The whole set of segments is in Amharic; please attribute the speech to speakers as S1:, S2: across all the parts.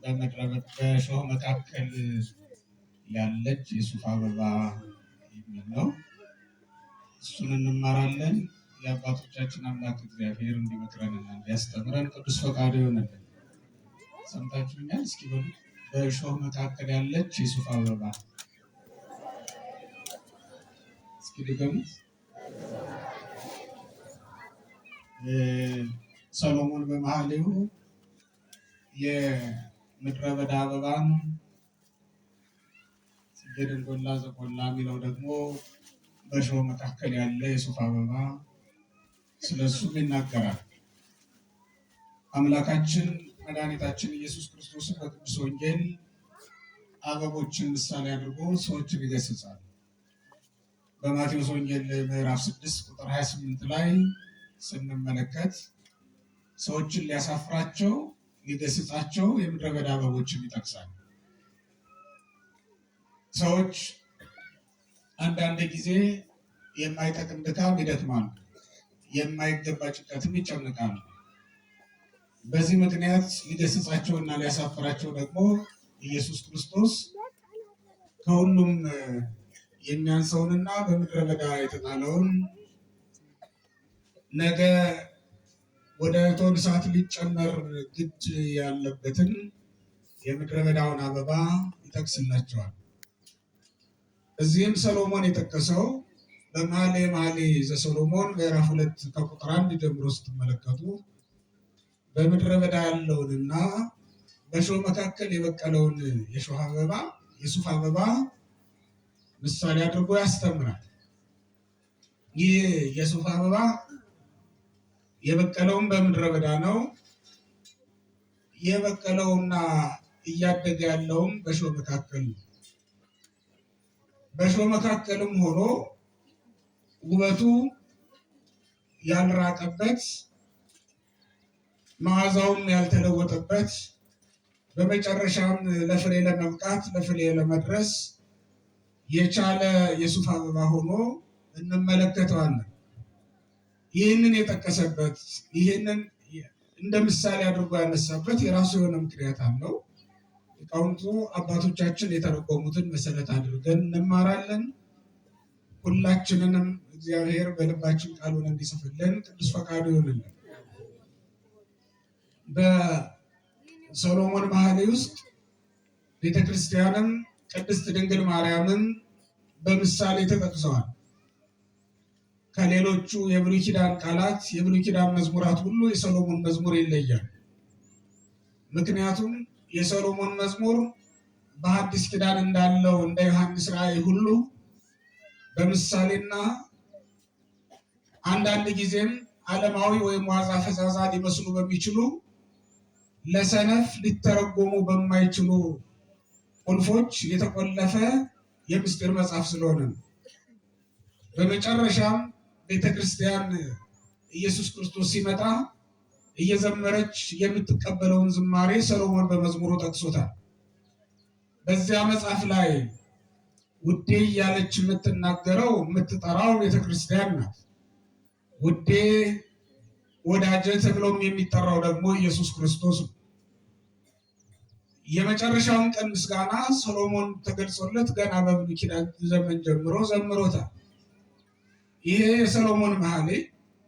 S1: በሾህ መካከል ያለች የሱፍ አበባ የሚል ነው። እሱን እንማራለን። የአባቶቻችን አምላክ እግዚአብሔር እንዲመክረንና እንዲያስተምረን ቅዱስ ፈቃዱ ይሆንልን። ሰምታችሁኛል? እስኪ በሉ። በሾህ መካከል ያለች የሱፍ አበባ። እስኪ ድገሙት። ሰሎሞን በመኃልዩ የምድረ በዳ አበባን ጽጌረዳ ዘቆላ የሚለው ደግሞ በሾህ መካከል ያለ የሱፍ አበባ ስለሱም ይናገራል። አምላካችን መድኃኒታችን ኢየሱስ ክርስቶስ በቅዱስ ወንጌል አበቦችን ምሳሌ አድርጎ ሰዎችን ይገስጻል። በማቴዎስ ወንጌል ምዕራፍ 6 ቁጥር 28 ላይ ስንመለከት ሰዎችን ሊያሳፍራቸው ሊገስጻቸው የምድረ በዳ አበቦችን ይጠቅሳል። ሰዎች አንዳንድ ጊዜ የማይጠቅም ድካም ይደክማሉ፣ የማይገባ ጭንቀትም ይጨንቃሉ። በዚህ ምክንያት ሊገስጻቸውና ሊያሳፍራቸው ደግሞ ኢየሱስ ክርስቶስ ከሁሉም የሚያንሰውንና በምድረ በዳ የተጣለውን ነገ ወደ እቶን እሳት ሊጨመር ግድ ያለበትን የምድረ በዳውን አበባ ይጠቅስላቸዋል። እዚህም ሰሎሞን የጠቀሰው በመኃልየ መኃልይ ዘሰሎሞን ምዕራፍ 2 ከቁጥር 1 ጀምሮ ስትመለከቱ በምድረ በዳ ያለውንና በሾህ መካከል የበቀለውን የሾህ አበባ የሱፍ አበባ ምሳሌ አድርጎ ያስተምራል። ይህ የሱፍ አበባ የበቀለውም በምድረ በዳ ነው። የበቀለውና እያደገ ያለውም በሾህ መካከል ነው። በሾህ መካከልም ሆኖ ውበቱ ያልራቀበት መዓዛውም ያልተለወጠበት በመጨረሻም ለፍሬ ለመብቃት ለፍሬ ለመድረስ የቻለ የሱፍ አበባ ሆኖ እንመለከተዋለን። ይህንን የጠቀሰበት ይህንን እንደ ምሳሌ አድርጎ ያነሳበት የራሱ የሆነ ምክንያት አለው። ሊቃውንቱ አባቶቻችን የተረጎሙትን መሰረት አድርገን እንማራለን። ሁላችንንም እግዚአብሔር በልባችን ቃሉን እንዲጽፍልን ቅዱስ ፈቃዱ ይሆንልን። በሰሎሞን መኃልይ ውስጥ ቤተክርስቲያንም ቅድስት ድንግል ማርያምን በምሳሌ ተጠቅሰዋል። ከሌሎቹ የብሉይ ኪዳን ቃላት የብሉይ ኪዳን መዝሙራት ሁሉ የሰሎሞን መዝሙር ይለያል። ምክንያቱም የሰሎሞን መዝሙር በሐዲስ ኪዳን እንዳለው እንደ ዮሐንስ ራእይ ሁሉ በምሳሌና አንዳንድ ጊዜም ዓለማዊ ወይም ዋዛ ፈዛዛ ሊመስሉ በሚችሉ ለሰነፍ ሊተረጎሙ በማይችሉ ቁልፎች የተቆለፈ የምስጢር መጽሐፍ ስለሆነ ነው። በመጨረሻም ቤተክርስቲያን ኢየሱስ ክርስቶስ ሲመጣ እየዘመረች የምትቀበለውን ዝማሬ ሰሎሞን በመዝሙሩ ጠቅሶታል። በዚያ መጽሐፍ ላይ ውዴ እያለች የምትናገረው የምትጠራው ቤተክርስቲያን ናት። ውዴ ወዳጄ ተብሎም የሚጠራው ደግሞ ኢየሱስ ክርስቶስ ነው። የመጨረሻውን ቀን ምስጋና ሰሎሞን ተገልጾለት ገና በብሉይ ኪዳን ዘመን ጀምሮ ዘምሮታል። ይሄ የሰሎሞን መኃልይ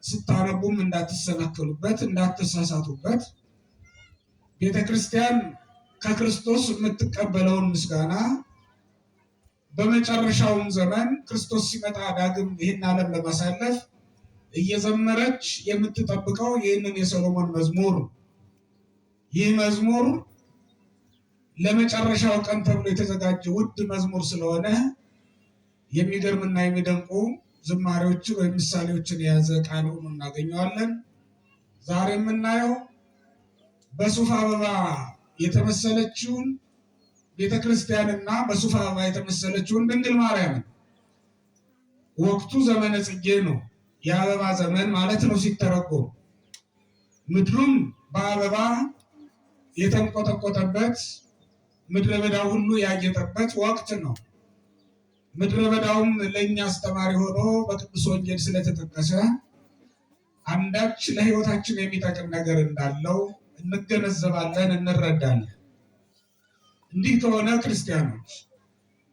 S1: ስታነቡም እንዳትሰናከሉበት እንዳትሳሳቱበት፣ ቤተክርስቲያን ከክርስቶስ የምትቀበለውን ምስጋና በመጨረሻውም ዘመን ክርስቶስ ሲመጣ ዳግም ይህን ዓለም ለማሳለፍ እየዘመረች የምትጠብቀው ይህንን የሰሎሞን መዝሙር። ይህ መዝሙር ለመጨረሻው ቀን ተብሎ የተዘጋጀ ውድ መዝሙር ስለሆነ የሚገርምና የሚደንቁ ዝማሬዎችን ወይም ምሳሌዎችን የያዘ ቃል ሆኖ እናገኘዋለን። ዛሬ የምናየው በሱፍ አበባ የተመሰለችውን ቤተክርስቲያንና በሱፍ አበባ የተመሰለችውን ድንግል ማርያም። ወቅቱ ዘመነ ጽጌ ነው፣ የአበባ ዘመን ማለት ነው ሲተረጎም። ምድሩም በአበባ የተንቆጠቆጠበት ምድረ በዳው ሁሉ ያጌጠበት ወቅት ነው። ምድረ በዳውም ለእኛ አስተማሪ ሆኖ በቅዱስ ወንጌል ስለተጠቀሰ አንዳች ለሕይወታችን የሚጠቅም ነገር እንዳለው እንገነዘባለን፣ እንረዳለን። እንዲህ ከሆነ ክርስቲያኖች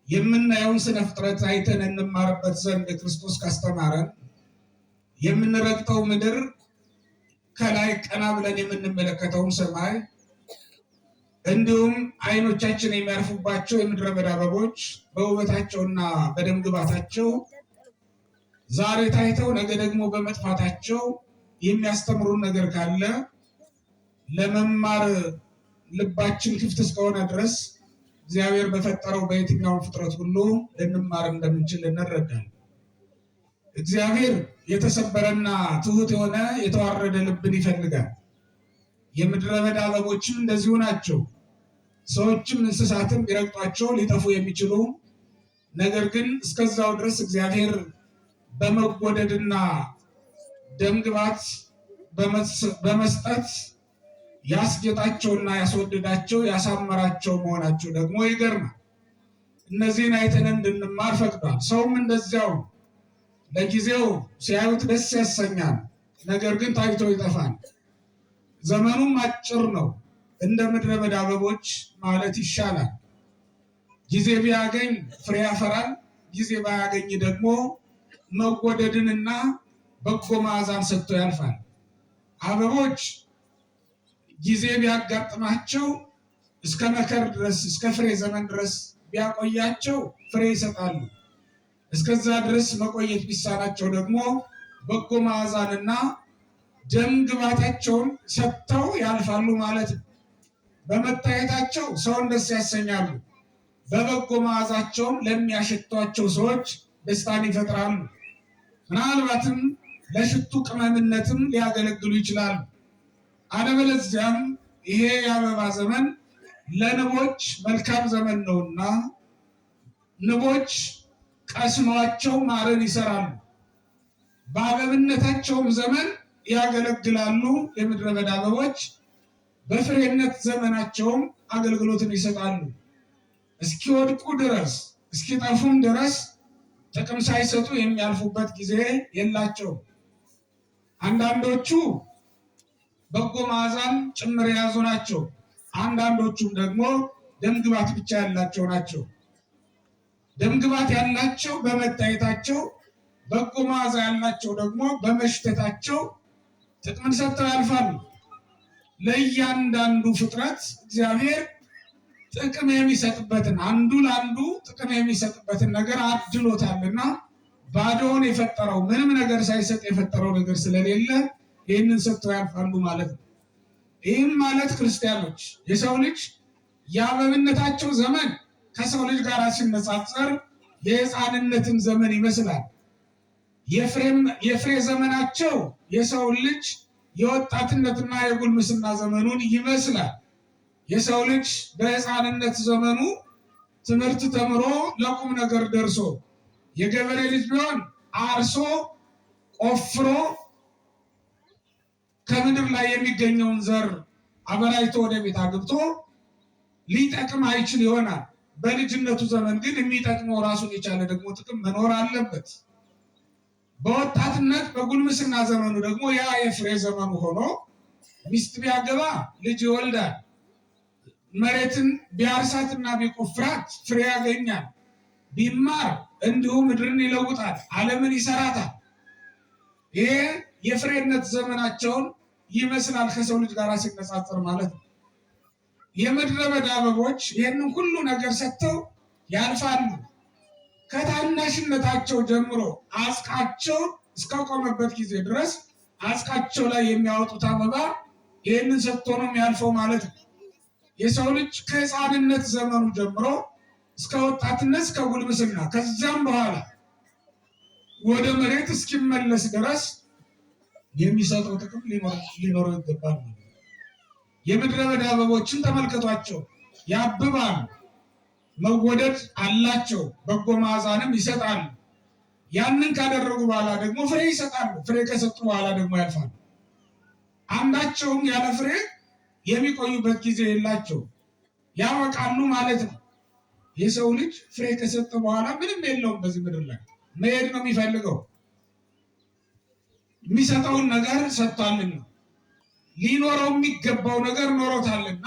S1: የምናየውን ስነ ፍጥረት አይተን እንማርበት ዘንድ ክርስቶስ ካስተማረን የምንረግጠው ምድር ከላይ ቀና ብለን የምንመለከተውን ሰማይ እንዲሁም አይኖቻችን የሚያርፉባቸው የምድረ በዳ አበቦች በውበታቸውና በደምግባታቸው ዛሬ ታይተው ነገ ደግሞ በመጥፋታቸው የሚያስተምሩን ነገር ካለ ለመማር ልባችን ክፍት እስከሆነ ድረስ እግዚአብሔር በፈጠረው በየትኛውም ፍጥረት ሁሉ ልንማር እንደምንችል እንረዳለን። እግዚአብሔር የተሰበረና ትሁት የሆነ የተዋረደ ልብን ይፈልጋል። የምድረ በዳ አበቦችም እንደዚሁ ናቸው። ሰዎችም እንስሳትም ቢረግጧቸው ሊጠፉ የሚችሉ ነገር ግን እስከዛው ድረስ እግዚአብሔር በመወደድና ደምግባት በመስጠት ያስጌጣቸውና ያስወደዳቸው ያሳመራቸው መሆናቸው ደግሞ ይገርማል። እነዚህን አይተን እንድንማር ፈቅዷል። ሰውም እንደዚያው ለጊዜው ሲያዩት ደስ ያሰኛል፣ ነገር ግን ታይቶ ይጠፋል። ዘመኑም አጭር ነው፣ እንደ ምድረ በዳ አበቦች ማለት ይሻላል። ጊዜ ቢያገኝ ፍሬ ያፈራል፣ ጊዜ ባያገኝ ደግሞ መወደድንና በጎ መዓዛን ሰጥቶ ያልፋል። አበቦች ጊዜ ቢያጋጥማቸው እስከ መከር ድረስ እስከ ፍሬ ዘመን ድረስ ቢያቆያቸው ፍሬ ይሰጣሉ። እስከዛ ድረስ መቆየት ቢሳናቸው ደግሞ በጎ መዓዛንና ደም ግባታቸውን ሰጥተው ያልፋሉ ማለት ነው። በመታየታቸው ሰውን ደስ ያሰኛሉ፣ በበጎ መዓዛቸውም ለሚያሸቷቸው ሰዎች ደስታን ይፈጥራሉ። ምናልባትም ለሽቱ ቅመምነትም ሊያገለግሉ ይችላሉ። አለበለዚያም ይሄ የአበባ ዘመን ለንቦች መልካም ዘመን ነውና ንቦች ቀስመዋቸው ማርን ይሰራሉ፣ በአበብነታቸውም ዘመን ያገለግላሉ። የምድረ በዳ አበቦች በፍሬነት ዘመናቸውም አገልግሎትን ይሰጣሉ። እስኪወድቁ ድረስ እስኪጠፉም ድረስ ጥቅም ሳይሰጡ የሚያልፉበት ጊዜ የላቸውም። አንዳንዶቹ በጎ መዓዛን ጭምር የያዙ ናቸው። አንዳንዶቹም ደግሞ ደምግባት ብቻ ያላቸው ናቸው። ደምግባት ያላቸው በመታየታቸው፣ በጎ መዓዛ ያላቸው ደግሞ በመሽተታቸው ጥቅምን ሰጥተው ያልፋሉ። ለእያንዳንዱ ፍጥረት እግዚአብሔር ጥቅም የሚሰጥበትን አንዱ ለአንዱ ጥቅም የሚሰጥበትን ነገር አድሎታልና ባዶውን የፈጠረው ምንም ነገር ሳይሰጥ የፈጠረው ነገር ስለሌለ ይህንን ሰጥተው ያልፋሉ ማለት ነው። ይህም ማለት ክርስቲያኖች የሰው ልጅ የአበብነታቸው ዘመን ከሰው ልጅ ጋር ሲነጻጸር የሕፃንነትን ዘመን ይመስላል። የፍሬ ዘመናቸው የሰው ልጅ የወጣትነትና የጉልምስና ዘመኑን ይመስላል። የሰው ልጅ በሕፃንነት ዘመኑ ትምህርት ተምሮ ለቁም ነገር ደርሶ የገበሬ ልጅ ቢሆን አርሶ ቆፍሮ ከምድር ላይ የሚገኘውን ዘር አበራይቶ ወደ ቤት አግብቶ ሊጠቅም አይችል ይሆናል። በልጅነቱ ዘመን ግን የሚጠቅመው ራሱን የቻለ ደግሞ ጥቅም መኖር አለበት። በወጣትነት በጉልምስና ዘመኑ ደግሞ ያ የፍሬ ዘመኑ ሆኖ ሚስት ቢያገባ ልጅ ይወልዳል። መሬትን ቢያርሳትና ቢቆፍራት ፍሬ ያገኛል። ቢማር እንዲሁ ምድርን ይለውጣል፣ ዓለምን ይሰራታል። ይሄ የፍሬነት ዘመናቸውን ይመስላል ከሰው ልጅ ጋር ሲነጻጸር ማለት ነው። የምድረ በዳ አበቦች ይህንን ሁሉ ነገር ሰጥተው ያልፋሉ። ከታናሽነታቸው ጀምሮ አጽቃቸው እስከቆመበት ጊዜ ድረስ አጽቃቸው ላይ የሚያወጡት አበባ ይህንን ሰጥቶ ነው የሚያልፈው ማለት ነው። የሰው ልጅ ከሕፃንነት ዘመኑ ጀምሮ እስከ ወጣትነት እስከ ጉልምስና ከዛም በኋላ ወደ መሬት እስኪመለስ ድረስ የሚሰጠው ጥቅም ሊኖረው ይገባል። የምድረ በዳ አበቦችን ተመልከቷቸው፣ ያብባሉ፣ መወደድ አላቸው፣ በጎ መዓዛንም ይሰጣሉ። ያንን ካደረጉ በኋላ ደግሞ ፍሬ ይሰጣሉ። ፍሬ ከሰጡ በኋላ ደግሞ ያልፋሉ። አንዳቸውም ያለ ፍሬ የሚቆዩበት ጊዜ የላቸው፣ ያበቃሉ ማለት ነው። የሰው ልጅ ፍሬ ከሰጠ በኋላ ምንም የለውም በዚህ ምድር ላይ መሄድ ነው የሚፈልገው። የሚሰጠውን ነገር ሰጥቷልና ሊኖረው የሚገባው ነገር ኖሮታልና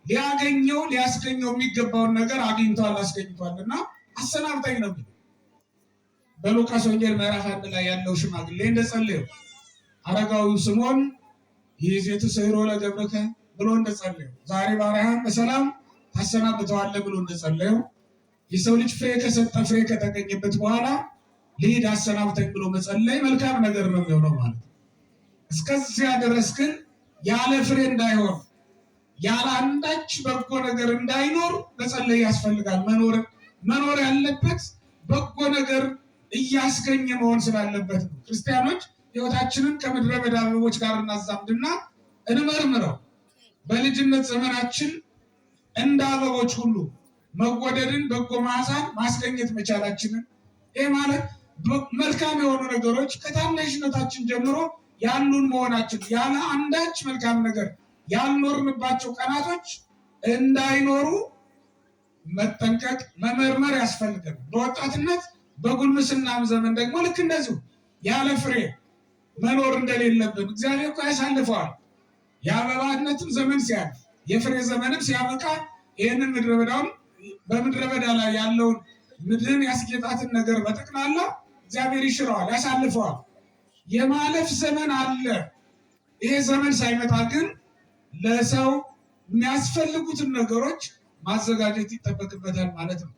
S1: ሊያገኘው ሊያስገኘው የሚገባውን ነገር አግኝቷል አስገኝቷልና አሰናብተኝ ነው። በሉቃስ ወንጌል ምዕራፍ 1 ላይ ያለው ሽማግሌ እንደጸለየው አረጋዊው ስምዖን ይእዜቱ ስዕሮ ለገብርከ ብሎ እንደጸለየው ዛሬ ባሪያህን በሰላም ታሰናብተዋለህ ብሎ እንደጸለየው የሰው ልጅ ፍሬ ከሰጠ ፍሬ ከተገኘበት በኋላ ልሂድ አሰናብተኝ ብሎ መጸለይ መልካም ነገር ነው የሚሆነው ማለት ነው። እስከዚያ ድረስ ግን ያለ ፍሬ እንዳይሆን ያለ አንዳች በጎ ነገር እንዳይኖር መጸለይ ያስፈልጋል። መኖር ያለበት በጎ ነገር እያስገኘ መሆን ስላለበት ነው። ክርስቲያኖች ሕይወታችንን ከምድረ በዳ አበቦች ጋር እናዛምድና እንመርምረው። በልጅነት ዘመናችን እንደ አበቦች ሁሉ መወደድን፣ በጎ መዓዛን ማስገኘት መቻላችንን ይህ ማለት መልካም የሆኑ ነገሮች ከታናሽነታችን ጀምሮ ያሉን መሆናችን ያለ አንዳች መልካም ነገር ያልኖርንባቸው ቀናቶች እንዳይኖሩ መጠንቀቅ መመርመር ያስፈልጋል። በወጣትነት በጉልምስናም ዘመን ደግሞ ልክ እንደዚሁ ያለ ፍሬ መኖር እንደሌለብን እግዚአብሔር እኮ ያሳልፈዋል። የአበባነትም ዘመን ሲያልፍ የፍሬ ዘመንም ሲያበቃ ይህንን ምድረ በዳውን በምድረ በዳ ላይ ያለውን ምድርን ያስጌጣትን ነገር በጠቅላላ እግዚአብሔር ይሽረዋል፣ ያሳልፈዋል። የማለፍ ዘመን አለ። ይሄ ዘመን ሳይመጣ ግን ለሰው የሚያስፈልጉትን ነገሮች ማዘጋጀት ይጠበቅበታል ማለት ነው።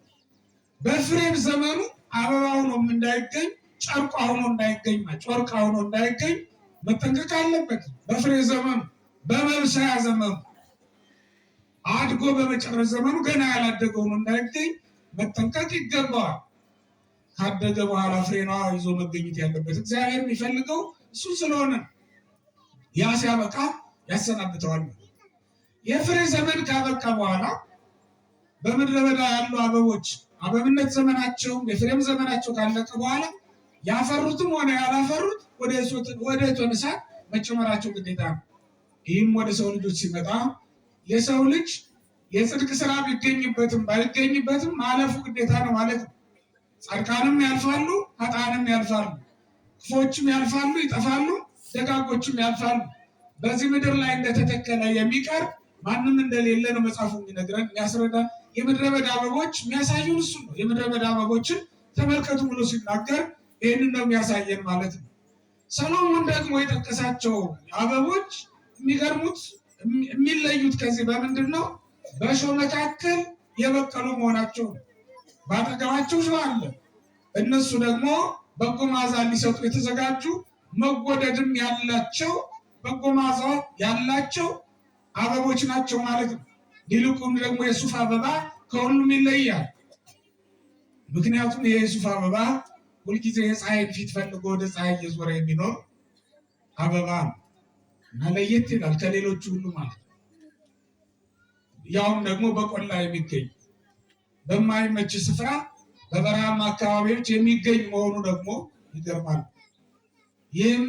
S1: በፍሬም ዘመኑ አበባ ሆኖም እንዳይገኝ ጨርቋ ሆኖ እንዳይገኝ ጨርቃ ሆኖ እንዳይገኝ መጠንቀቅ አለበት። በፍሬ ዘመኑ በመብሰያ ዘመኑ አድጎ በመጨረስ ዘመኑ ገና ያላደገ ሆኖ እንዳይገኝ መጠንቀቅ ይገባዋል። ካደገ በኋላ ፍሬኗ ይዞ መገኘት ያለበት እግዚአብሔር የሚፈልገው እሱ ስለሆነ ያ ሲያበቃ ያሰናብተዋል። የፍሬ ዘመን ካበቃ በኋላ በምድረ በዳ ያሉ አበቦች አበብነት ዘመናቸው የፍሬም ዘመናቸው ካለቀ በኋላ ያፈሩትም ሆነ ያላፈሩት ወደ እቶነ እሳት መጨመራቸው ግዴታ ነው። ይህም ወደ ሰው ልጆች ሲመጣ የሰው ልጅ የጽድቅ ስራ ቢገኝበትም ባይገኝበትም ማለፉ ግዴታ ነው ማለት ነው። ጻድቃንም ያልፋሉ፣ ኃጥአንም ያልፋሉ፣ ክፎችም ያልፋሉ ይጠፋሉ፣ ደጋጎችም ያልፋሉ። በዚህ ምድር ላይ እንደተተከለ የሚቀር ማንም እንደሌለ ነው መጽሐፉ የሚነግረን የሚያስረዳ። የምድረ በዳ አበቦች የሚያሳዩን እሱ ነው። የምድረ በዳ አበቦችን ተመልከቱ ብሎ ሲናገር ይህንን ነው የሚያሳየን ማለት ነው። ሰሎሞን ደግሞ የጠቀሳቸው አበቦች የሚገርሙት የሚለዩት ከዚህ በምንድን ነው? በእሾህ መካከል የበቀሉ መሆናቸው ነው። በአጠገባቸው እሾህ አለ። እነሱ ደግሞ በጎ መዓዛ ሊሰጡ የተዘጋጁ መወደድም ያላቸው በጎ መዓዛ ያላቸው አበቦች ናቸው ማለት ነው። ይልቁም ደግሞ የሱፍ አበባ ከሁሉም ይለያል። ምክንያቱም ይሄ የሱፍ አበባ ሁልጊዜ የፀሐይን ፊት ፈልጎ ወደ ፀሐይ እየዞረ የሚኖር አበባ ነው እና ለየት ይላል ከሌሎቹ ሁሉ ማለት ነው። ያውም ደግሞ በቆላ የሚገኝ በማይመች ስፍራ በበረሃማ አካባቢዎች የሚገኝ መሆኑ ደግሞ ይገርማል። ይህም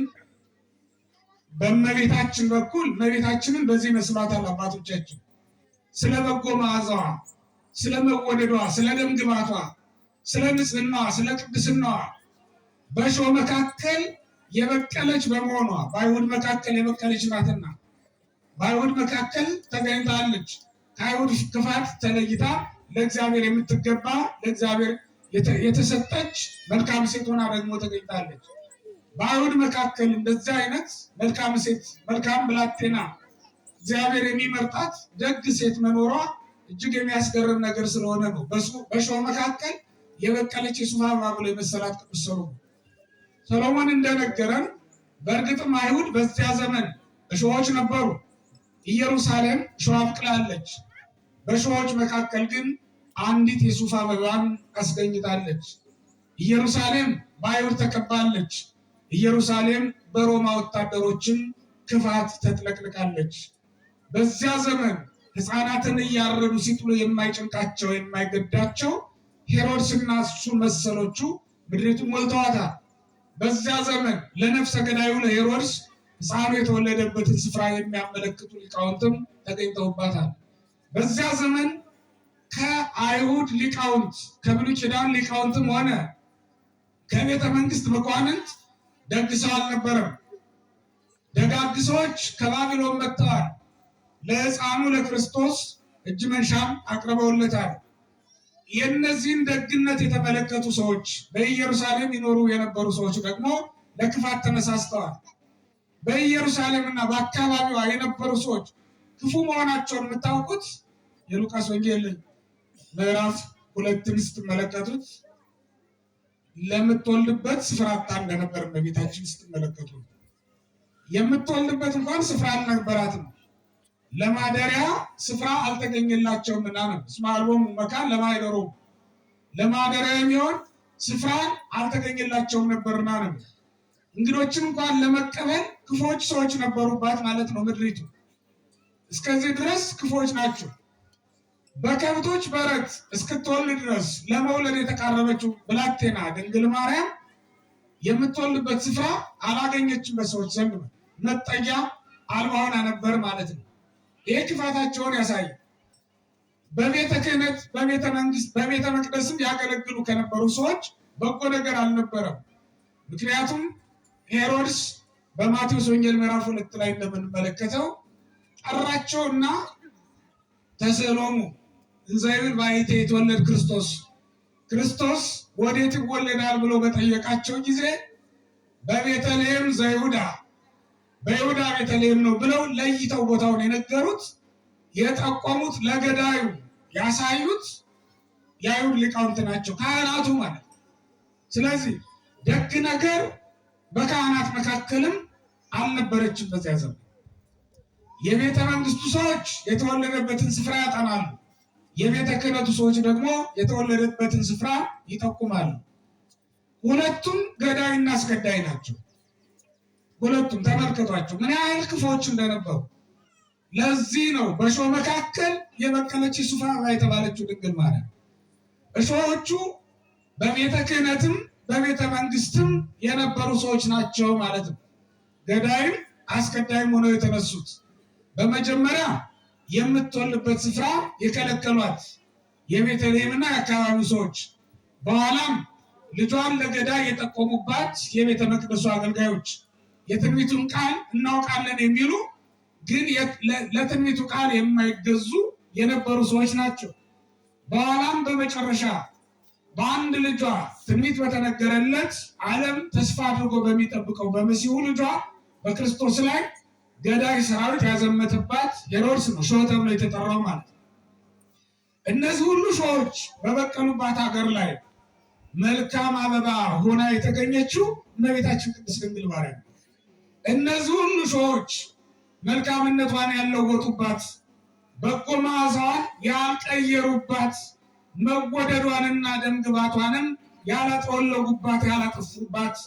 S1: በእመቤታችን በኩል እመቤታችንን በዚህ መስሏታል አባቶቻችን። ስለ በጎ መዓዛዋ፣ ስለ መወደዷ፣ ስለ ደም ግባቷ፣ ስለ ንጽህናዋ፣ ስለ ቅድስናዋ በእሾህ መካከል የበቀለች በመሆኗ በአይሁድ መካከል የበቀለች ናትና በአይሁድ መካከል ተገኝታለች። ከአይሁድ ክፋት ተለይታ ለእግዚአብሔር የምትገባ ለእግዚአብሔር የተሰጠች መልካም ሴት ሆና ደግሞ ተገኝታለች። በአይሁድ መካከል እንደዚህ አይነት መልካም ሴት መልካም ብላቴና እግዚአብሔር የሚመርጣት ደግ ሴት መኖሯ እጅግ የሚያስገርም ነገር ስለሆነ ነው። በእሾህ መካከል የበቀለች የሱፍ አበባ ብሎ የመሰላት ቅዱስ ሰሎሞን እንደነገረን በእርግጥም አይሁድ በዚያ ዘመን እሾሆች ነበሩ። ኢየሩሳሌም እሾህ አብቅላለች። በእሾሆች መካከል ግን አንዲት የሱፍ አበባን አስገኝታለች። ኢየሩሳሌም በአይሁድ ተከባለች። ኢየሩሳሌም በሮማ ወታደሮችም ክፋት ተጥለቅልቃለች። በዚያ ዘመን ሕፃናትን እያረዱ ሲጥሉ የማይጨንቃቸው የማይገዳቸው ሄሮድስና እሱ መሰሎቹ ምድሪቱን ሞልተዋታል። በዚያ ዘመን ለነፍሰ ገዳዩ ለሄሮድስ ሕፃኑ የተወለደበትን ስፍራ የሚያመለክቱ ሊቃውንትም ተገኝተውባታል። በዚያ ዘመን ከአይሁድ ሊቃውንት ከብሉይ ኪዳን ሊቃውንትም ሆነ ከቤተ መንግስት መኳንንት ደግ ሰው አልነበረም። ደጋግ ሰዎች ከባቢሎን መጥተዋል። ለሕፃኑ ለክርስቶስ እጅ መንሻም አቅርበውለታል። የእነዚህን ደግነት የተመለከቱ ሰዎች በኢየሩሳሌም ይኖሩ የነበሩ ሰዎች ደግሞ ለክፋት ተነሳስተዋል። በኢየሩሳሌምና በአካባቢዋ የነበሩ ሰዎች ክፉ መሆናቸውን የምታውቁት የሉቃስ ወንጌል ምዕራፍ 2 ስትመለከቱት ለምትወልድበት ስፍራ አጣ እንደነበር በቤታችን ስትመለከቱ የምትወልድበት እንኳን ስፍራ አልነበራትም። ለማደሪያ ስፍራ አልተገኘላቸውም እና ነው። እስመ አልቦሙ መካን ለማይደሩ ለማደሪያ የሚሆን ስፍራ አልተገኘላቸውም ነበርና ነው። እንግዶችን እንኳን ለመቀበል ክፎች ሰዎች ነበሩባት ማለት ነው ምድሪቱ። እስከዚህ ድረስ ክፎች ናቸው። በከብቶች በረት እስክትወልድ ድረስ ለመውለድ የተቃረበችው ብላቴና ድንግል ማርያም የምትወልድበት ስፍራ አላገኘችም። በሰዎች ዘንድ መጠጊያ አልባ ሆና ነበር ማለት ነው። ይህ ክፋታቸውን ያሳያል። በቤተ ክህነት፣ በቤተ መንግስት፣ በቤተ መቅደስም ያገለግሉ ከነበሩ ሰዎች በጎ ነገር አልነበረም። ምክንያቱም ሄሮድስ በማቴዎስ ወንጌል ምዕራፍ 2 ላይ እንደምንመለከተው ጠራቸውና ተስዕሎሙ እንዘ ይብል ባሕቲቱ የተወለድ ክርስቶስ ወዴት ይወለዳል ብሎ በጠየቃቸው ጊዜ በቤተልሔም ዘይሁዳ በይሁዳ ቤተልሔም ነው ብለው ለይተው ቦታውን የነገሩት የጠቆሙት ለገዳዩ ያሳዩት የአይሁድ ሊቃውንት ናቸው፣ ካህናቱ ማለት ነው። ስለዚህ ደግ ነገር በካህናት መካከልም አልነበረችም በዚያ ዘመን። የቤተ መንግስቱ ሰዎች የተወለደበትን ስፍራ ያጠናሉ። የቤተ ክህነቱ ሰዎች ደግሞ የተወለደበትን ስፍራ ይጠቁማሉ። ሁለቱም ገዳይና አስገዳይ ናቸው። ሁለቱም ተመልከቷቸው ምን ያህል ክፎች እንደነበሩ። ለዚህ ነው በእሾህ መካከል የበቀለች የሱፍ አበባ የተባለችው ድንግል ማርያም። እሾሆቹ በቤተ ክህነትም በቤተ መንግስትም የነበሩ ሰዎች ናቸው ማለት ነው። ገዳይም አስገዳይም ሆነው የተነሱት በመጀመሪያ የምትወልድበት ስፍራ የከለከሏት የቤተልሔምና የአካባቢው ሰዎች፣ በኋላም ልጇን ለገዳይ የጠቆሙባት የቤተ መቅደሱ አገልጋዮች፣ የትንቢቱን ቃል እናውቃለን የሚሉ ግን ለትንቢቱ ቃል የማይገዙ የነበሩ ሰዎች ናቸው። በኋላም በመጨረሻ በአንድ ልጇ ትንቢት በተነገረለት ዓለም ተስፋ አድርጎ በሚጠብቀው በመሲሁ ልጇ በክርስቶስ ላይ ገዳይ ሰራዊት ያዘመተባት ሄሮድስ ነው ሾህ ተብሎ የተጠራው ማለት ነው። እነዚህ ሁሉ ሾዎች በበቀሉባት ሀገር ላይ መልካም አበባ ሆና የተገኘችው እመቤታችን ቅድስት ድንግል ማርያም። እነዚህ ሁሉ ሾዎች መልካምነቷን ያለወጡባት፣ በጎ መዓዛዋን ያልቀየሩባት፣ መወደዷንና ደምግባቷንም ያላጠወለጉባት፣ ያላጠፉባት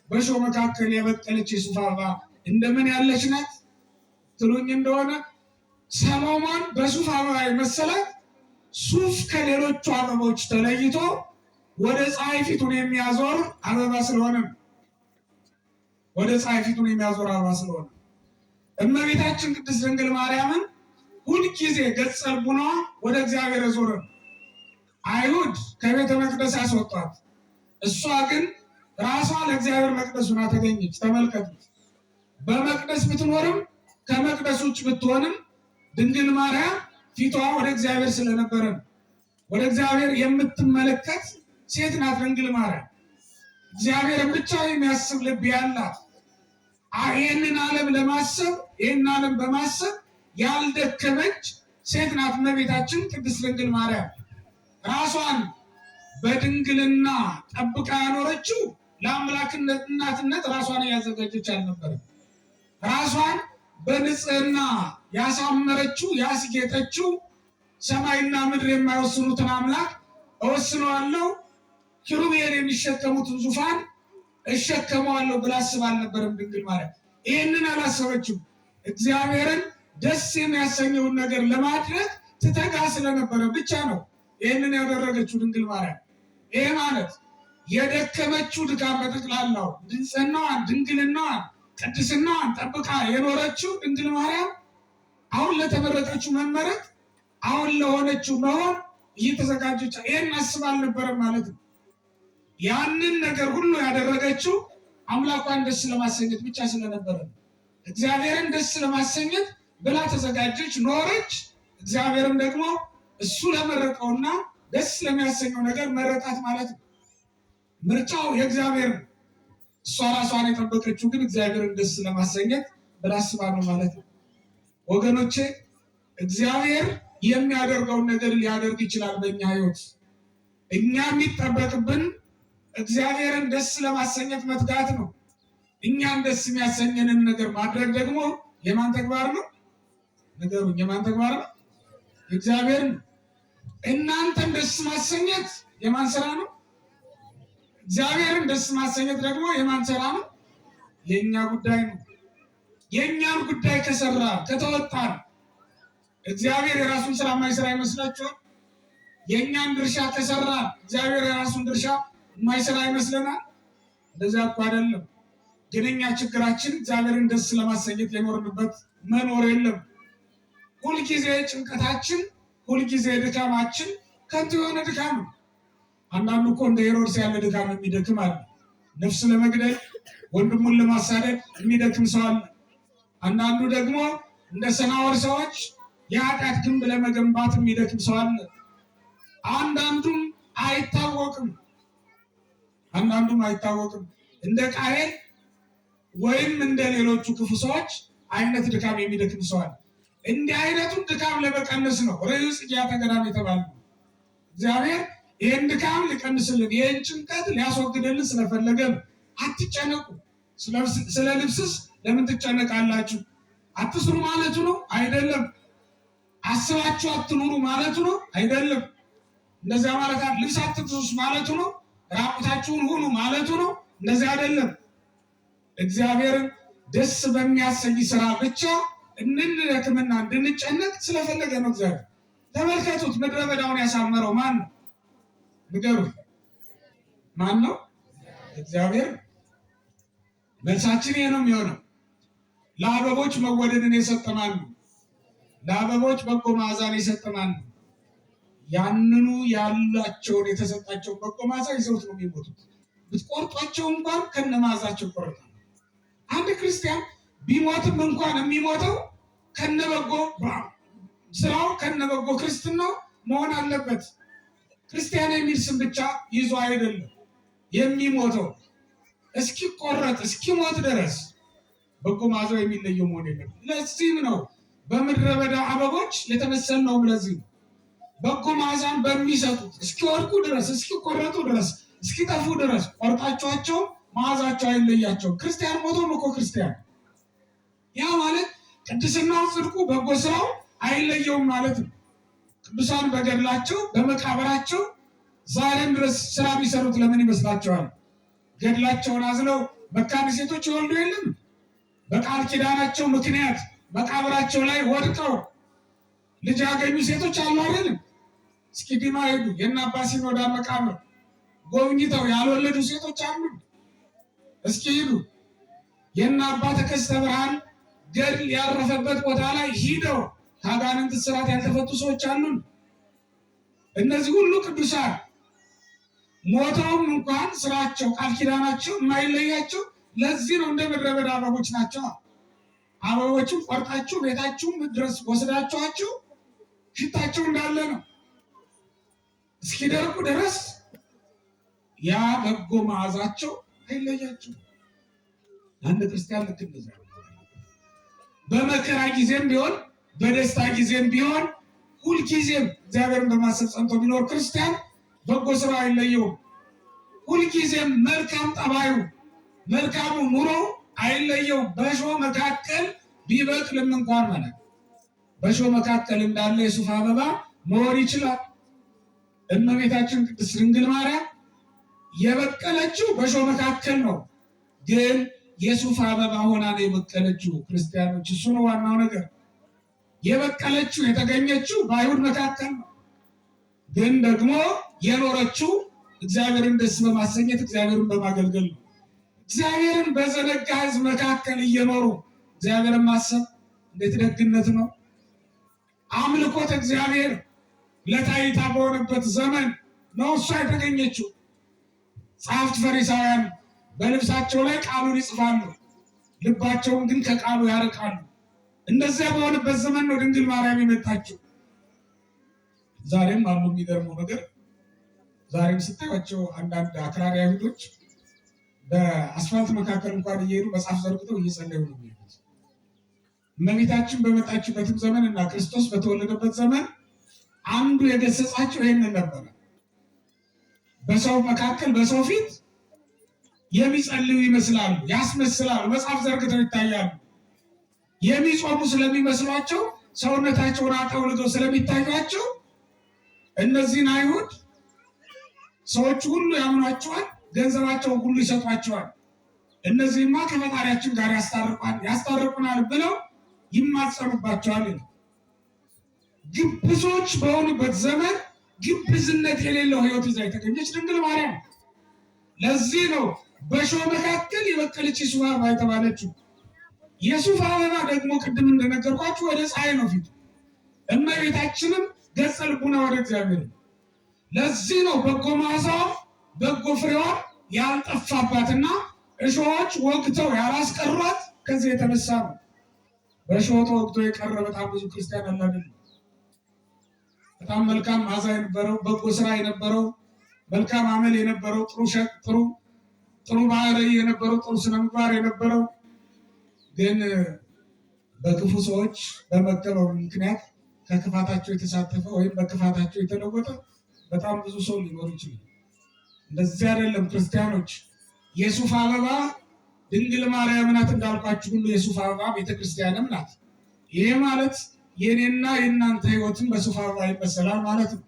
S1: በእሾህ መካከል የበቀለች የሱፍ አበባ እንደምን ያለች ናት ትሉኝ እንደሆነ ሰሎሞን በሱፍ አበባ የመሰላት ሱፍ ከሌሎቹ አበቦች ተለይቶ ወደ ፀሐይ ፊቱን የሚያዞር አበባ ስለሆነ ወደ ፀሐይ ፊቱን የሚያዞር አበባ ስለሆነ እመቤታችን ቅድስት ድንግል ማርያምን ሁልጊዜ ገጸ ልቡናዋ ወደ እግዚአብሔር ዞረ። አይሁድ ከቤተ መቅደስ ያስወጧት፣ እሷ ግን ራሷ ለእግዚአብሔር መቅደስ ሆና ተገኘች። ተመልከቱት። በመቅደስ ብትኖርም ከመቅደስ ውጭ ብትሆንም ድንግል ማርያም ፊቷ ወደ እግዚአብሔር ስለነበረ ወደ እግዚአብሔር የምትመለከት ሴት ናት ድንግል ማርያም። እግዚአብሔርን ብቻ የሚያስብ ልብ ያላት፣ ይህንን ዓለም ለማሰብ ይህንን ዓለም በማሰብ ያልደከመች ሴት ናት እመቤታችን ቅድስት ድንግል ማርያም። ራሷን በድንግልና ጠብቃ ያኖረችው ለአምላክነት እናትነት ራሷን እያዘጋጀች አልነበረም። ራሷን በንጽህና ያሳመረችው ያስጌጠችው ሰማይና ምድር የማይወስኑትን አምላክ እወስነዋለሁ፣ ኪሩቤል የሚሸከሙትን ዙፋን እሸከመዋለሁ ብላ አስባ አልነበረም ድንግል ማርያም። ይህንን አላሰበችም። እግዚአብሔርን ደስ የሚያሰኘውን ነገር ለማድረግ ትተጋ ስለነበረ ብቻ ነው ይህንን ያደረገችው ድንግል ማርያም። ይህ ማለት የደከመችው ድካም በጠቅላላው ንጽህናዋን፣ ድንግልናዋን፣ ቅድስናዋን ጠብቃ የኖረችው ድንግል ማርያም አሁን ለተመረጠችው መመረጥ፣ አሁን ለሆነችው መሆን እየተዘጋጀች ይህን አስባ አልነበረም ማለት ነው። ያንን ነገር ሁሉ ያደረገችው አምላኳን ደስ ለማሰኘት ብቻ ስለነበረ እግዚአብሔርን ደስ ለማሰኘት ብላ ተዘጋጀች፣ ኖረች። እግዚአብሔርም ደግሞ እሱ ለመረጠውና ደስ ለሚያሰኘው ነገር መረጣት ማለት ነው። ምርጫው የእግዚአብሔር ነው። እሷ ራሷን የጠበቀችው ግን እግዚአብሔርን ደስ ለማሰኘት ብላ አስባ ነው ማለት ነው። ወገኖቼ እግዚአብሔር የሚያደርገውን ነገር ሊያደርግ ይችላል በእኛ ሕይወት። እኛ የሚጠበቅብን እግዚአብሔርን ደስ ለማሰኘት መትጋት ነው። እኛን ደስ የሚያሰኘንን ነገር ማድረግ ደግሞ የማን ተግባር ነው? ንገሩኝ፣ የማን ተግባር ነው? እግዚአብሔር ነው። እናንተን ደስ ማሰኘት የማን ስራ ነው? እግዚአብሔርን ደስ ማሰኘት ደግሞ የማን ስራ ነው? የእኛ ጉዳይ ነው። የእኛን ጉዳይ ከሰራ ከተወጣን እግዚአብሔር የራሱን ስራ የማይሰራ ይመስላችኋል? የእኛን ድርሻ ከሰራ እግዚአብሔር የራሱን ድርሻ የማይሰራ ይመስለናል? እንደዚያ እኮ አይደለም። ግን እኛ ችግራችን እግዚአብሔርን ደስ ለማሰኘት የኖርንበት መኖር የለም። ሁልጊዜ ጭንቀታችን፣ ሁልጊዜ ድካማችን ከንቱ የሆነ ድካም ነው። አንዳንዱ እኮ እንደ ሄሮድስ ያለ ድካም የሚደክም አለ። ነፍስ ለመግደል ወንድሙን ለማሳደድ የሚደክም ሰው አለ። አንዳንዱ ደግሞ እንደ ሰናወር ሰዎች የኃጢአት ግንብ ለመገንባት የሚደክም ሰው አለ። አንዳንዱም አይታወቅም እንደ ቃየል ወይም እንደ ሌሎቹ ክፉ ሰዎች አይነት ድካም የሚደክም ሰው አለ። እንዲህ አይነቱን ድካም ለመቀነስ ነው ርዕዩ ጽጌያተ ገዳም የተባለው። እግዚአብሔር ይህን ድካም ሊቀንስልን፣ ይህን ጭንቀት ሊያስወግድልን ስለፈለገ ነው። አትጨነቁ። ስለ ልብስስ ለምን ትጨነቃላችሁ? አትስሩ ማለቱ ነው? አይደለም። አስባችሁ አትኑሩ ማለቱ ነው? አይደለም። እንደዚያ ማለት ልብስ አትልበሱ ማለቱ ነው? ራቁታችሁን ሁኑ ማለቱ ነው? እንደዚያ አይደለም። እግዚአብሔርን ደስ በሚያሰኝ ስራ ብቻ እንድንደክምና እንድንጨነቅ ስለፈለገ ነው እግዚአብሔር። ተመልከቱት፣ ምድረ በዳውን ያሳመረው ማን ነው? ንገሩት። ማን ነው? እግዚአብሔር። መልሳችን ይሄ ነው የሚሆነው። ለአበቦች መወደድን የሰጠ ማን ነው? ለአበቦች በጎ መዓዛን የሰጠ ማን ነው? ያንኑ ያላቸውን የተሰጣቸውን በጎ መዓዛ ይዘውት ነው የሚሞቱት። ብትቆርጧቸው እንኳን ከነ መዓዛቸው ቆርጣ። አንድ ክርስቲያን ቢሞትም እንኳን የሚሞተው ከነበጎ ስራው ከነበጎ ክርስትናው መሆን አለበት። ክርስቲያን የሚል ስም ብቻ ይዞ አይደለም የሚሞተው። እስኪቆረጥ እስኪሞት ድረስ በጎ መዓዛው የሚለየው መሆን የለም። ለዚህም ነው በምድረ በዳ አበቦች የተመሰልነው። ለዚህ ነው በጎ መዓዛን በሚሰጡት እስኪወድቁ ድረስ፣ እስኪቆረጡ ድረስ፣ እስኪጠፉ ድረስ ቆርጣቸዋቸው መዓዛቸው አይለያቸውም። ክርስቲያን ሞቶም እኮ ክርስቲያን፣ ያ ማለት ቅድስናው፣ ጽድቁ፣ በጎ ስራው አይለየውም ማለት ነው። ቅዱሳን በገድላቸው በመቃብራቸው ዛሬም ድረስ ስራ የሚሰሩት ለምን ይመስላቸዋል? ገድላቸውን አዝለው መካነ ሴቶች ይወልዱ የለም? በቃል ኪዳናቸው ምክንያት መቃብራቸው ላይ ወድቀው ልጅ ያገኙ ሴቶች አሉ አይደለም? እስኪ ዲማ ሄዱ፣ የእነ አባ ሲኖዳ መቃብር ጎብኝተው ያልወለዱ ሴቶች አሉ። እስኪ ሂዱ፣ የእነ አባ ተከስተ ብርሃን ገድል ያረፈበት ቦታ ላይ ሂደው ከአጋንንት እስራት ያልተፈቱ ሰዎች አሉን። እነዚህ ሁሉ ቅዱሳን ሞተውም እንኳን ስራቸው ቃል ኪዳናቸው የማይለያቸው ለዚህ ነው። እንደ ምድረ በዳ አበቦች ናቸው። አበቦቹም ቆርጣችሁ ቤታችሁም ድረስ ወስዳችኋቸው ሽታቸው እንዳለ ነው። እስኪደርቁ ድረስ ያ በጎ መዓዛቸው አይለያቸው። አንድ ክርስቲያን ልክ እንደዛ በመከራ ጊዜም ቢሆን በደስታ ጊዜም ቢሆን ሁልጊዜም እግዚአብሔርን በማሰብ ጸንቶ ቢኖር ክርስቲያን በጎ ስራ አይለየውም። ሁልጊዜም መልካም ጠባዩ፣ መልካሙ ኑሮ አይለየውም። በእሾህ መካከል ቢበቅልም እንኳን ማለት በእሾህ መካከል እንዳለ የሱፍ አበባ መሆን ይችላል። እመቤታችን ቅድስት ድንግል ማርያም የበቀለችው በእሾህ መካከል ነው፣ ግን የሱፍ አበባ ሆና ነው የበቀለችው። ክርስቲያኖች፣ እሱ ነው ዋናው ነገር። የበቀለችው የተገኘችው በአይሁድ መካከል ነው፣ ግን ደግሞ የኖረችው እግዚአብሔርን ደስ በማሰኘት እግዚአብሔርን በማገልገል ነው። እግዚአብሔርን በዘነጋ ሕዝብ መካከል እየኖሩ እግዚአብሔርን ማሰብ እንዴት ደግነት ነው! አምልኮት እግዚአብሔር ለታይታ በሆነበት ዘመን ነው እሷ የተገኘችው። ጸሐፍት ፈሪሳውያን በልብሳቸው ላይ ቃሉን ይጽፋሉ፣ ልባቸውን ግን ከቃሉ ያርቃሉ። እንደዚያ በሆነበት ዘመን ነው ድንግል ማርያም የመጣችው። ዛሬም አሉ። የሚገርመው ነገር ዛሬም ስታዩቸው አንዳንድ አክራሪ አይሁዶች በአስፋልት መካከል እንኳን እየሄዱ መጽሐፍ ዘርግተው እየጸለዩ ነው የሚሄዱት። እመቤታችን በመጣችበትም ዘመን እና ክርስቶስ በተወለደበት ዘመን አንዱ የገሰጻቸው ይህንን ነበረ። በሰው መካከል በሰው ፊት የሚጸልዩ ይመስላሉ፣ ያስመስላሉ፣ መጽሐፍ ዘርግተው ይታያሉ። የሚጾሙ ስለሚመስሏቸው ሰውነታቸውን አጠውልገው ስለሚታያቸው እነዚህን አይሁድ ሰዎች ሁሉ ያምኗቸዋል፣ ገንዘባቸውን ሁሉ ይሰጧቸዋል። እነዚህማ ከፈጣሪያችን ጋር ያስታርቁናል ብለው ይማጸኑባቸዋል። ግብዞች በሆኑበት ዘመን ግብዝነት የሌለው ሕይወት ይዛ የተገኘች ድንግል ማርያም። ለዚህ ነው በእሾህ መካከል የበቀለች የሱፍ አበባ የተባለችው። የሱፍ አበባ ደግሞ ቅድም እንደነገርኳችሁ ወደ ፀሐይ ነው ፊቱ። እመቤታችንም ገጸ ልቡና ወደ እግዚአብሔር። ለዚህ ነው በጎ መዓዛዋ በጎ ፍሬዋ ያልጠፋባትና እሾሆች ወግተው ያላስቀሯት ከዚህ የተነሳ ነው። በእሾህ ተወግቶ የቀረ በጣም ብዙ ክርስቲያን አለ አይደል? በጣም መልካም መዓዛ የነበረው በጎ ስራ የነበረው መልካም አመል የነበረው ጥሩ ባህሪ የነበረው ጥሩ ስነ ምግባር የነበረው ግን በክፉ ሰዎች በመከበሩ ምክንያት ከክፋታቸው የተሳተፈ ወይም በክፋታቸው የተለወጠ በጣም ብዙ ሰው ሊኖር ይችላል። እንደዚህ አይደለም ክርስቲያኖች። የሱፍ አበባ ድንግል ማርያም ናት እንዳልኳችሁ ሁሉ የሱፍ አበባ ቤተክርስቲያንም ናት። ይሄ ማለት የኔና የእናንተ ህይወትን በሱፍ አበባ ይመሰላል ማለት ነው።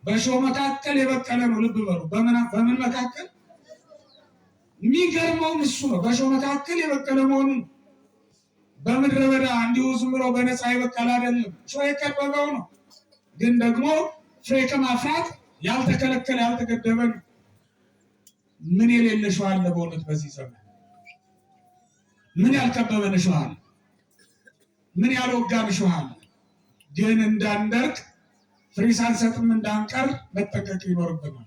S1: በእሾህ መካከል የበቀለ ነው። ልብ በሉ። በምን መካከል? የሚገርመውም እሱ ነው። በእሾህ መካከል የበቀለ መሆኑን በምድረ በዳ እንዲሁ ዝም ብሎ በነፃ የበቀለ አይደለም። እሾህ የከበበው ነው። ግን ደግሞ ፍሬ ከማፍራት ያልተከለከለ ያልተገደበ ነው። ምን የሌለ እሾህ አለ በእውነት በዚህ ዘመን? ምን ያልከበበን እሾህ አለ? ምን ያልወጋን እሾህ አለ? ግን እንዳንደርቅ ፍሬ ሳንሰጥም እንዳንቀር መጠንቀቅ ይኖርብናል።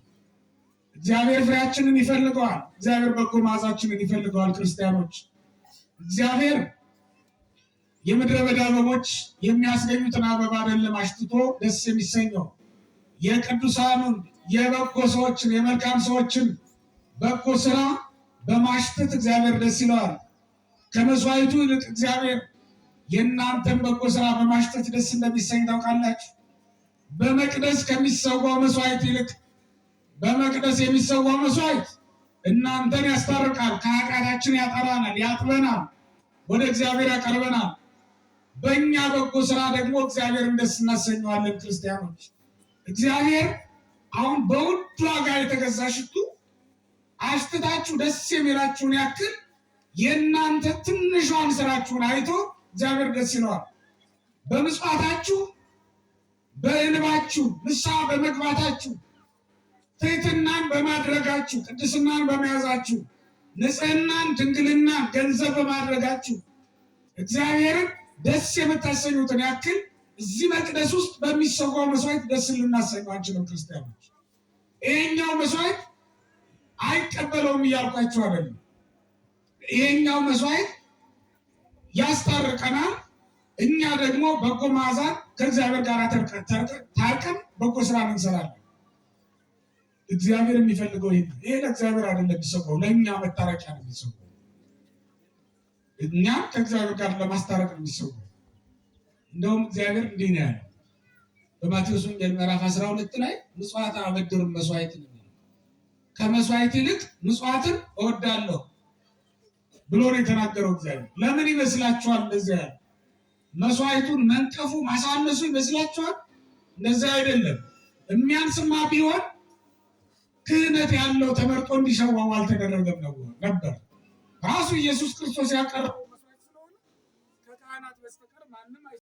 S1: እግዚአብሔር ፍሬያችንን ይፈልገዋል። እግዚአብሔር በጎ መዓዛችንን ይፈልገዋል። ክርስቲያኖች፣ እግዚአብሔር የምድረ በዳ አበቦች የሚያስገኙትን አበባ አይደለም አሽትቶ ደስ የሚሰኘው የቅዱሳኑን የበጎ ሰዎችን የመልካም ሰዎችን በጎ ስራ በማሽተት እግዚአብሔር ደስ ይለዋል። ከመስዋዕቱ ይልቅ እግዚአብሔር የእናንተን በጎ ስራ በማሽተት ደስ እንደሚሰኝ ታውቃላችሁ። በመቅደስ ከሚሰዋው መስዋዕት ይልቅ በመቅደስ የሚሰዋው መስዋዕት እናንተን ያስታርቃል፣ ከኃጢአታችን ያጠራናል፣ ያጥበናል፣ ወደ እግዚአብሔር ያቀርበናል። በእኛ በጎ ስራ ደግሞ እግዚአብሔርን ደስ እናሰኘዋለን። ክርስቲያኖች፣ እግዚአብሔር አሁን በውድ ዋጋ የተገዛ ሽቱ አሽትታችሁ ደስ የሚላችሁን ያክል የእናንተ ትንሿን ስራችሁን አይቶ እግዚአብሔር ደስ ይለዋል። በምጽዋታችሁ፣ በእንባችሁ፣ ንስሐ በመግባታችሁ፣ ትሕትናን በማድረጋችሁ፣ ቅድስናን በመያዛችሁ፣ ንጽህናን ድንግልናን ገንዘብ በማድረጋችሁ እግዚአብሔርን ደስ የምታሰኙትን ያክል እዚህ መቅደስ ውስጥ በሚሰዋው መስዋዕት ደስ ልናሰኘው አንችልም። ክርስቲያኖች፣ ይሄኛው መስዋዕት አይቀበለውም እያልኳቸው አይደለም። ይሄኛው መስዋዕት ያስታርቀናል። እኛ ደግሞ በጎ መዓዛን ከእግዚአብሔር ጋር ታርቀን በጎ ስራ እንሰራለን። እግዚአብሔር የሚፈልገው ይሄ ለእግዚአብሔር አይደለም የሚሰዋው፣ ለእኛ መታረቂያ ነው የሚሰዋው። እኛ ከእግዚአብሔር ጋር ለማስታረቅ ነው የሚሰዋው። እንደውም እግዚአብሔር እንዲህ ነው ያለው በማቴዎስ ወንጌል ምዕራፍ 12 ላይ ምጽዋት አበድሩን መስዋዕት ነው። ከመስዋዕት ይልቅ ምጽዋትን እወዳለሁ ብሎ ነው የተናገረው እግዚአብሔር። ለምን ይመስላችኋል እንደዚያ ያለ? መስዋዕቱን መንቀፉ ማሳነሱ ይመስላችኋል? እንደዚያ አይደለም። የሚያንስማ ቢሆን ክህነት ያለው ተመርጦ እንዲሰዋው አልተደረገም ነበር። ራሱ ኢየሱስ ክርስቶስ ያቀረበው